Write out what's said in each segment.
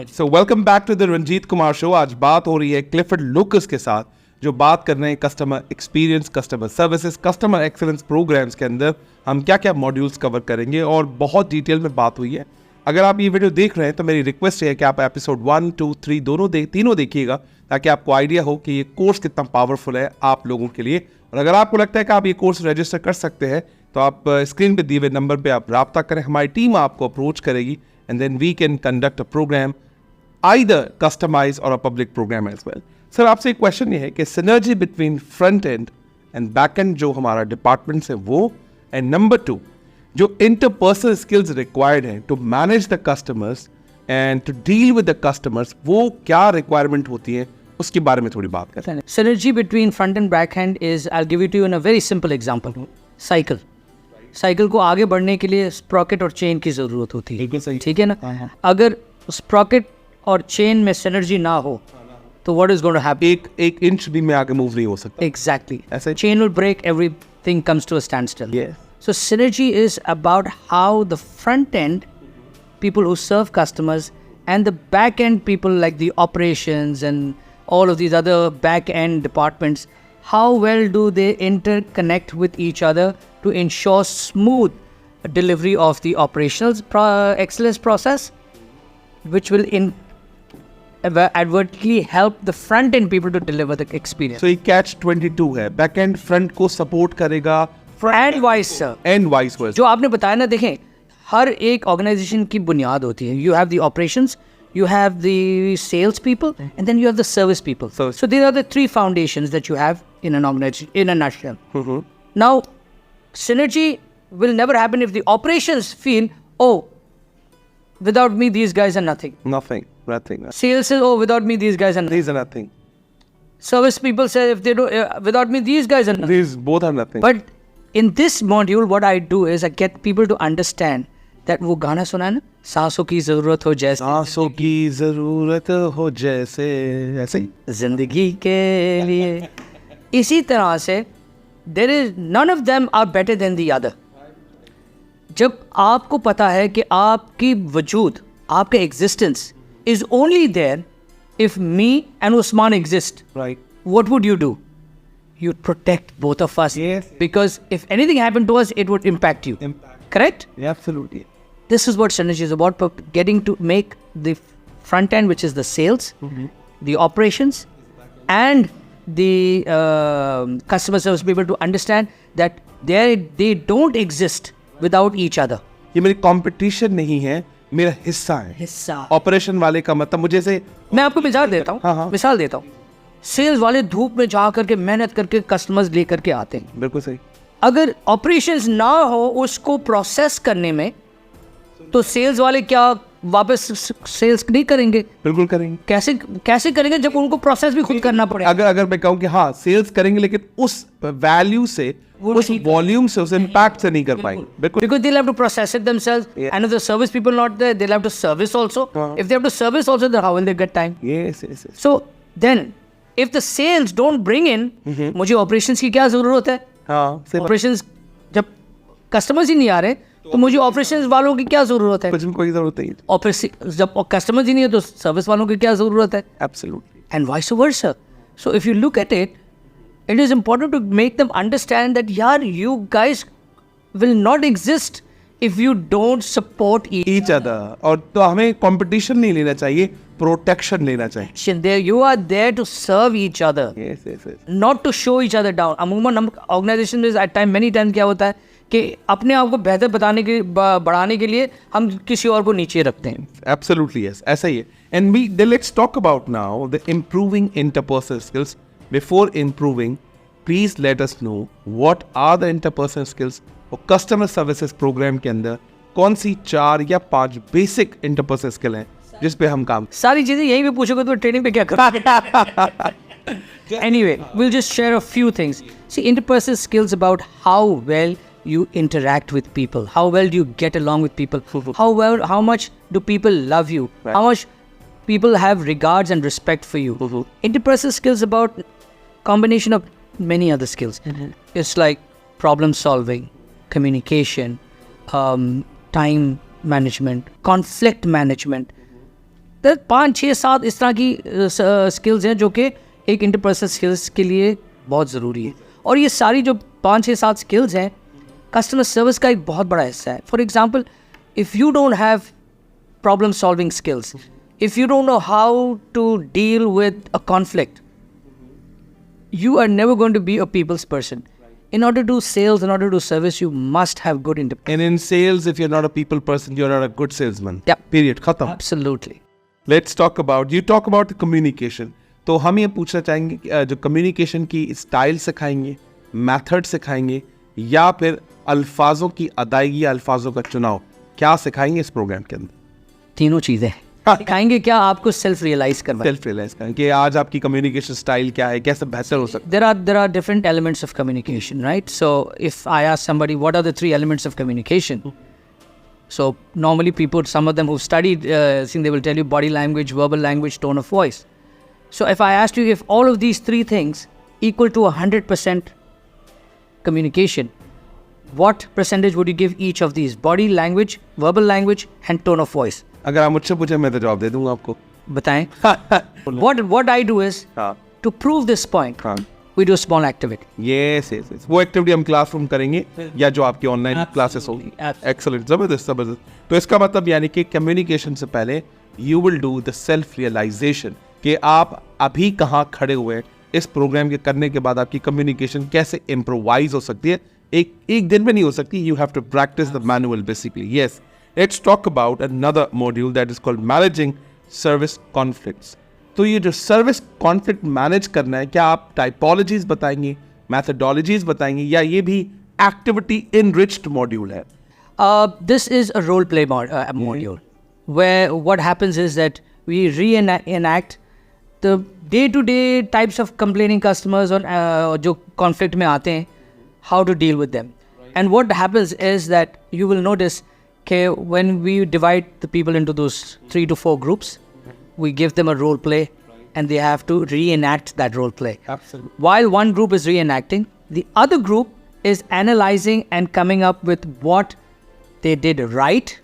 So welcome back to the Ranjit Kumar show. आज बात हो रही है क्लिफर्ड लुकस के साथ, जो बात कर रहे हैं customer experience, customer services, customer excellence programs के अंदर हम क्या क्या मॉड्यूल्स कवर करेंगे, और बहुत डिटेल में बात हुई है। अगर आप ये वीडियो देख रहे हैं तो मेरी रिक्वेस्ट है कि आप एपिसोड 1, 2, 3 तीनों देखिएगा, ताकि आपको आइडिया हो कि ये कोर्स कितना पावरफुल है आप लोगों के लिए। और अगर आपको लगता है कि आप ये कोर्स रजिस्टर कर सकते हैं तो आप स्क्रीन पे दिए हुए नंबर पे आप राब्ता करें, हमारी टीम आपको अप्रोच करेगी, and then we can conduct a programme, either customize or a public programme as well. Sir, आपसे एक क्वेश्चन ये है कि synergy between front end and back end जो हमारा डिपार्टमेंट्स है वो, एंड नंबर 2 जो इंटरपर्सनल स्किल्स रिक्वायर्ड है to manage the customers and to deal with the customers, वो क्या रिक्वायरमेंट होती है, उसके बारे में थोड़ी बात करें। Synergy between front and back end is, I'll give it to you in a very simple example. Cycle को आगे बढ़ने के लिए स्प्रॉकेट और चेन की ज़रूरत होती है, ठीक है ना। अगर स्प्रॉकेट और चेन में सिनर्जी ना हो तो what is going to happen, एक इंच भी में आगे मूव नहीं हो सकता। Exactly, chain will break, everything comes to a standstill. So synergy is about how the front end people who serve customers and the back end people like the operations and all of these other back end departments, how well do they interconnect with each other to ensure smooth delivery of the operational excellence process, which will advertently help the front end people to deliver the experience. So ये catch 22 है, back end front को support करेगा and vice sir, and vice वर्सा। जो आपने बताया ना, देखें हर एक ऑर्गेनाइजेशन की बुनियाद होती है। You have the operations, you have the sales people, and then you have the service people. So these are the 3 foundations that you have in an organization, in a nutshell. Now, synergy will never happen if the operations feel, oh, without me these guys are nothing. Nothing. Sales says, oh, without me these guys are nothing. These are nothing. Service people say, if they do, without me these guys are nothing. These both are nothing. But in this module, what I do is I get people to understand that वो गाना सुना है ना, सांसों की जरूरत हो जैसे, सांसों की जरूरत हो जैसे, ऐसे ही जिंदगी के लिए। इसी तरह से there is none of them are better than the other. जब आपको पता है कि आपकी वजूद, आपका existence is only there if me and Usman exist, right, what would you do? You'd protect both of us. Yes. Because if anything happened to us, it would impact you. Correct? Yeah, absolutely. This is what synergy is about, getting to make the front end, which is the sales, the operations, and the customer service people to understand that they don't exist without each other. ये मेरी competition नहीं है, मेरा हिस्सा है। हिस्सा। Operation वाले का मतलब मुझे से, मैं आपको मिसाल देता हूँ। मिसाल देता हूँ, सेल्स वाले धूप में जा करके मेहनत करके कस्टमर्स लेकर के आते हैं। बिल्कुल सही। अगर ऑपरेशंस ना हो उसको प्रोसेस करने में, तो सेल्स वाले क्या वापस सेल्स नहीं करेंगे? बिल्कुल करेंगे। कैसे करेंगे जब उनको प्रोसेस भी खुद करना पड़ेगा? अगर मैं कहूँ कि हाँ सेल्स करेंगे, लेकिन उस वैल्यू से, उस वॉल्यूम से, उस इम्पैक्ट से नहीं कर पाएंगे। बिल्कुल। Because they'll have to process it themselves, and if the service people not there, they'll have to service also. If they have to service also, then how will they get time? Yes. So then, if the sales don't bring in, मुझे operations की क्या जरूरत है? Operations जब customers ही नहीं आ रहे तो मुझे ऑपरेशंस वालों की क्या जरूरत है? कुछ भी कोई जरूरत नहीं। ऑपरेशन जब कस्टमर्स ही नहीं है तो सर्विस वालों की क्या जरूरत है? Absolutely. And vice versa. So if you look at it, it is important to make them understand that यार you guys will not exist if you don't support each other. और तो हमें कंपटीशन नहीं लेना चाहिए, प्रोटेक्शन लेना चाहिए। There you are there to serve each other. Yes. Not to show each other down. अमूमन हम ऑर्गेनाइजेशन में at time many times क्या होता है कि अपने आप को बेहतर बढ़ाने के लिए हम किसी और को नीचे रखते हैं। Absolutely yes, ऐसा ही है। And let's talk about now the improving interpersonal skills. Before improving, please let us know what are the interpersonal skills. और कस्टमर सर्विसेज प्रोग्राम के अंदर कौन सी 4 या 5 बेसिक इंटरपर्सनल स्किल हैं जिस पे हम काम? सारी चीजें यहीं पे पूछोगे तो ट्रेनिंग पे क्या करोगे? Anyway, we'll just share a few things. See, interpersonal skills about how well you interact with people, how well do you get along with people, how much do people love you, how much people have regards and respect for you. Interpersonal skills about combination of many other skills. It's like problem solving, communication, time management, conflict management, तो 5, 6, 7 इस तरह की skills हैं जो कि एक interpersonal skills के लिए बहुत ज़रूरी है. और ये सारी जो 5, 6, 7 स्किल्स हैं कस्टमर सर्विस का एक बहुत बड़ा हिस्सा है. For example, if you don't have problem solving skills, if you don't know how to deal with a conflict, you are never going to be a people's person. In order to do sales, in order to do service, you must have good independence. And in sales, if you're not a people person, you're not a good salesman. Yeah. Period. Khatam. Absolutely. Let's talk about, you talk about the communication. तो हम ये पूछना चाहेंगे कि जो communication की style सिखाएंगे, method सिखाएंगे, या फिर अल्फाजों की अदायगी, अल्फाजों का चुनाव, क्या सिखाएंगे इस प्रोग्राम के अंदर? तीनों चीज़ें सिखाएंगे. क्या आपको सेल्फ रियलाइज करवाएं, सेल्फ रियलाइज करें कि आज आपकी कम्युनिकेशन स्टाइल क्या है, कैसे बेहतर हो सकता है. there are different elements of communication, right? So if I ask somebody what are the 3 elements of communication, so normally people, some of them who've studied, they will tell you body language, verbal language, tone of voice. So if I asked you if all of these 3 things equal to 100% communication, what percentage would you give each of these? Body language, verbal language, and tone of voice. अगर आप मुझसे पूछे मैं तो जवाब दे दूंगा आपको. बताएं. What I do is to prove this point, we do a small activity. Yes. वो एक्टिविटी हम क्लासरूम करेंगे या जो आपकी ऑनलाइन क्लासेस होगी. एक्सीलेंट, जबरदस्त. तो इसका मतलब यानी कि कम्युनिकेशन से पहले you will do the self realization कि आप अभी कहाँ खड़े हुए हैं. इस प्रोग्राम के करने के बाद आपकी कम्युनिकेशन कैसे इम्प्रोवाइज हो सकती है. एक दिन में नहीं हो सकती. You have to practise the manual basically. Yes. Let's talk about another module that is called managing service conflicts. तो ये जो सर्विस कॉन्फ्लिक्ट मैनेज करना है, क्या आप टाइपोलॉजीज बताएंगे, मैथडोलॉजीज बताएंगे, या ये भी एक्टिविटी इनरिच्ड मॉड्यूल है? This is a role play module where what happens is that we reenact the day-to-day types of complaining customers or जो conflict में आते हैं, how to deal with them. And what happens is that you will notice okay, when we divide the people into those 3 to 4 groups, we give them a role play and they have to reenact that role play. Absolutely. While one group is reenacting, the other group is analyzing and coming up with what they did right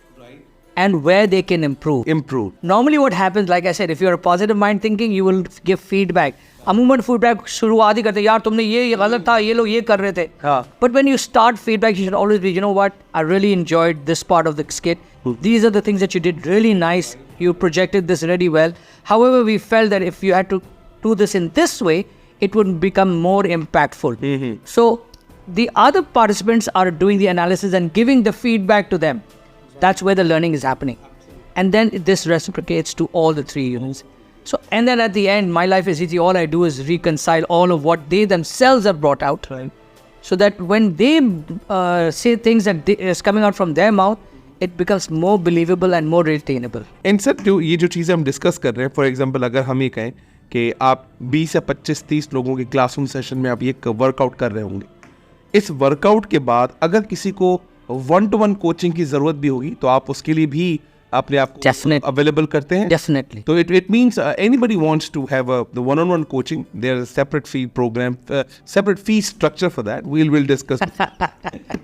and where they can improve. Normally what happens, like I said, if you're a positive mind thinking, you will give feedback. अमूमन feedback शुरुआत ही करते यार तुमने ये गलत था, ये लोग ये कर रहे थे. But when you start feedback you should always be, you know what, I really enjoyed this part of the skit. These are the things that you did really nice. You projected this really well. However, we felt that if you had to do this in this way, it would become more impactful. So the other participants are doing the analysis and giving the feedback to them. That's where the learning is happening. And then this reciprocates to all the 3 units. So, and then at the end, my life is easy. All I do is reconcile all of what they themselves have brought out. Right. So that when they say things that is coming out from their mouth, it becomes more believable and more retainable. इन सब जो ये जो चीज़ें हम discuss कर रहे हैं, for example अगर हम ये कहें कि आप 20 या 25-30 लोगों के क्लासरूम सेशन में आप ये वर्कआउट कर रहे होंगे, इस वर्कआउट के बाद अगर किसी को 1-to-1 कोचिंग की ज़रूरत भी होगी तो आप उसके लिए भी अपने आप को अवेलेबल करते हैं. Definitely. So it means anybody wants to have the one-on-one coaching. There's a separate fee program, separate fee structure for that. We'll discuss.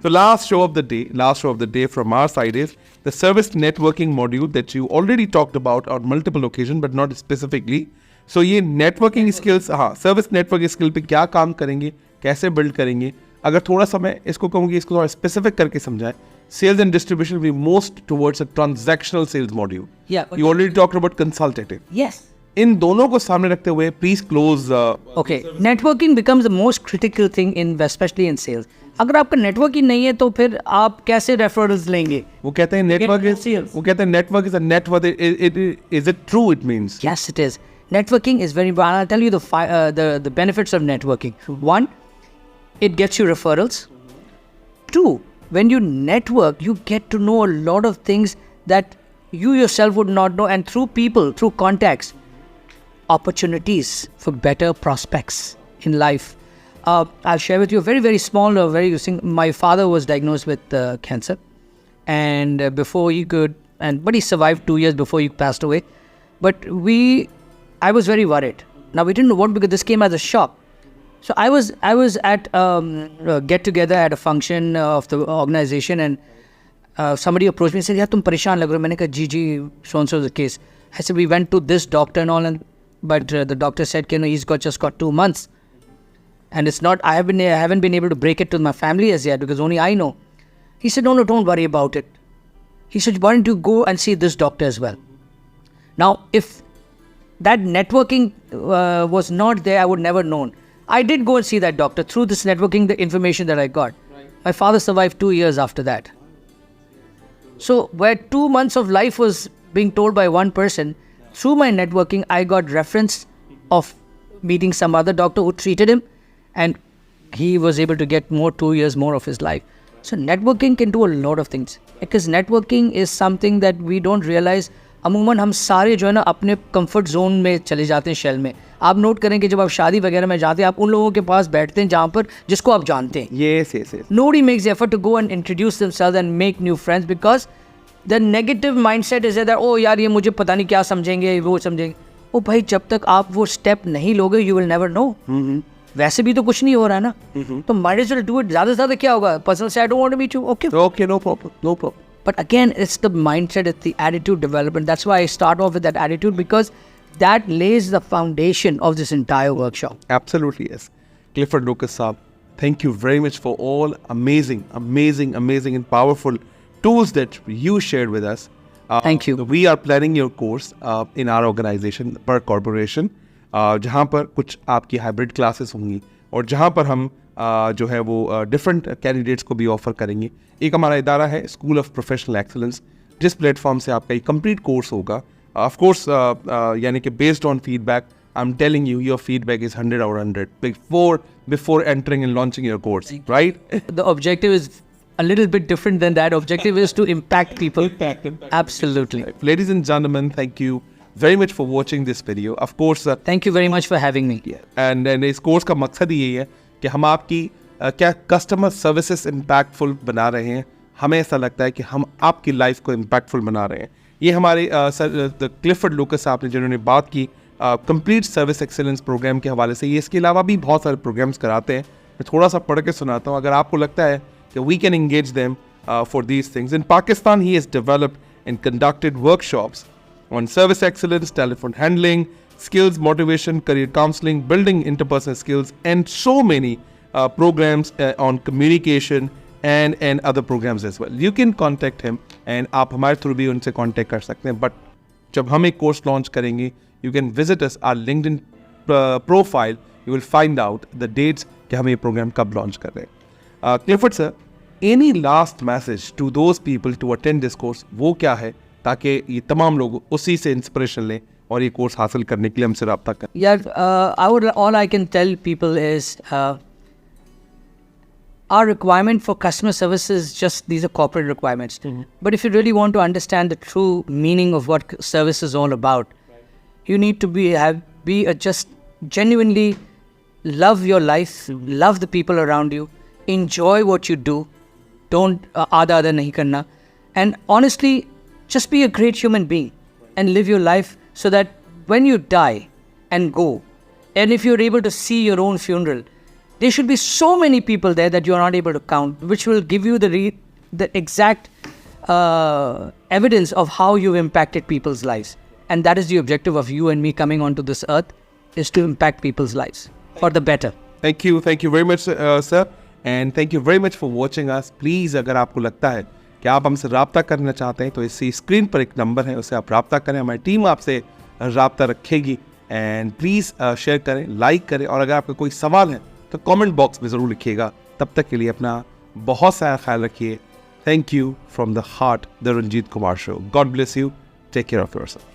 So last show of the day from our side is the service networking module that you already talked about on multiple occasions, but not specifically. So ये networking skills, service networking skill पे क्या काम करेंगे, कैसे build करेंगे? अगर थोड़ा सा मैं इसको कहूँगी, इसको थोड़ा specific करके समझाएं. Sales and distribution will be most towards a transactional sales module. Yeah. You already talked about consultative. Yes. इन दोनों को सामने रखते हुए please close. Okay. Networking becomes the most critical thing especially in sales. अगर आपका network ही नहीं है तो फिर आप कैसे रेफरल्स लेंगे? वो कहते हैं network is a net worth. Is it true? It means. Yes, it is. Networking is very important. I'll tell you the benefits of networking. 1, it gets you referrals. 2, when you network, you get to know a lot of things that you yourself would not know, and through people, through contacts, opportunities for better prospects in life. I'll share with you a very, very small, my father was diagnosed with cancer, and but he survived 2 years before he passed away. But I was very worried. Now we didn't know what, because this came as a shock. So I was at a get together at a function of the organization, and somebody approached me and said, "Yeah, तुम परेशान लग रहे हो." मैंने कहा, "जी, so and so is the case." I said, we went to this doctor and all, but the doctor said, he's just got 2 months. And it's not, I haven't been able to break it to my family as yet because only I know. He said, no, don't worry about it. He said, why don't you go and see this doctor as well? Now, if that networking was not there, I would never known. I did go and see that doctor. Through this networking, the information that I got. Right. My father survived 2 years after that. So, where 2 months of life was being told by one person, through my networking, I got reference of meeting some other doctor who treated him, and he was able to get 2 years more of his life. So networking can do a lot of things, because networking is something that we don't realize. अमूमन हम सारे जो है ना अपने comfort zone में चले जाते हैं, शेल में. आप नोट करेंगे जब आप शादी वगैरह में जाते हैं, आप उन लोगों के पास बैठते हैं जहाँ पर जिसको आप जानते हैं. Yes. Nobody makes the effort to go and introduce themselves and make new friends, because the negative mindset is that, oh यार ये मुझे पता नहीं क्या समझेंगे, वो समझेंगे. ओ भाई, जब तक आप वो स्टेप नहीं लोगे, you will never know. वैसे भी तो कुछ नहीं हो रहा है ना, तो might as well do it. ज़्यादा से ज़्यादा क्या होगा? Person say I don't want to meet you. Okay, no problem. But again, it's the mindset, it's the attitude development. That's why I start off with that attitude, because that lays the foundation of this entire workshop. Absolutely, yes. Clifford Lucas Saab, thank you very much for all amazing and powerful tools that you shared with us. Thank you. We are planning your course in our organization, Per Corporation, जहाँ पर कुछ आपकी hybrid classes होंगी और जहाँ पर हम जो है वो डिफरेंट कैंडिडेट्स को भी ऑफर करेंगे. एक हमारा इदारा है स्कूल ऑफ प्रोफेशनल एक्सीलेंस, जिस प्लेटफॉर्म से आपका एक कंप्लीट कोर्स होगा. ऑफ कोर्स यानी कि based on feedback, I am telling you, your feedback is 100 out of 100 before entering and launching your course, right? The objective is a little bit different than that. Objective is to impact people. Absolutely. Ladies and gentlemen, thank you very much for watching this video. Of course, thank you very much for having me. And इस course का मकसद ही यही है कि हम आपकी क्या customer services impactful बना रहे हैं. हमें ऐसा लगता है कि हम आपकी लाइफ को इम्पैक्टफुल बना रहे हैं. ये हमारे सर क्लिफर्ड लुकस साहब ने जिन्होंने बात की कंप्लीट सर्विस एक्सीलेंस प्रोग्राम के हवाले से, ये इसके अलावा भी बहुत सारे प्रोग्राम्स कराते हैं. मैं थोड़ा सा पढ़ के सुनाता हूँ, अगर आपको लगता है कि we can engage them for these things. In Pakistan he is developed and conducted workshops on service excellence, telephone handling, skills motivation, career counseling, building interpersonal skills, and so many programs on communication and other programs as well. You can contact him and आप हमारे through भी उनसे contact कर सकते हैं. But जब हम एक course launch करेंगे, you can visit us our LinkedIn profile. You will find out the dates कि हम ये program कब launch कर रहे हैं. Clifford sir, any last message to those people to attend this course? वो क्या है ताकि ये तमाम लोग उसी से इंस्पिरेशन लें और ये कोर्स हासिल करने के लिए हमसे रब्ता करें. Yeah, all I can tell people is our requirement for customer service is just, these are corporate requirements. But if you really want to understand the true meaning of what service is all about, you need to just genuinely love your life, love the people around you, enjoy what you do, don't aada nahi karna, and honestly, just be a great human being and live your life so that when you die and go, and if you're able to see your own funeral, there should be so many people there that you're not able to count, which will give you the exact evidence of how you've impacted people's lives. And that is the objective of you and me coming onto this earth, is to impact people's lives for the better. Thank you very much, sir. And thank you very much for watching us. Please, अगर आपको लगता है कि आप हमसे रब्ता करना चाहते हैं तो इसी स्क्रीन पर एक नंबर है, उससे आप रब्ता करें. हमारी टीम आपसे रब्ता रखेगी. एंड प्लीज़ शेयर करें, लाइक करें, और अगर आपका कोई सवाल है तो कमेंट बॉक्स में ज़रूर लिखिएगा. तब तक के लिए अपना बहुत सारा ख्याल रखिए. Thank you from the heart, the Ranjit Kumar show. God bless you. Take care of yourself.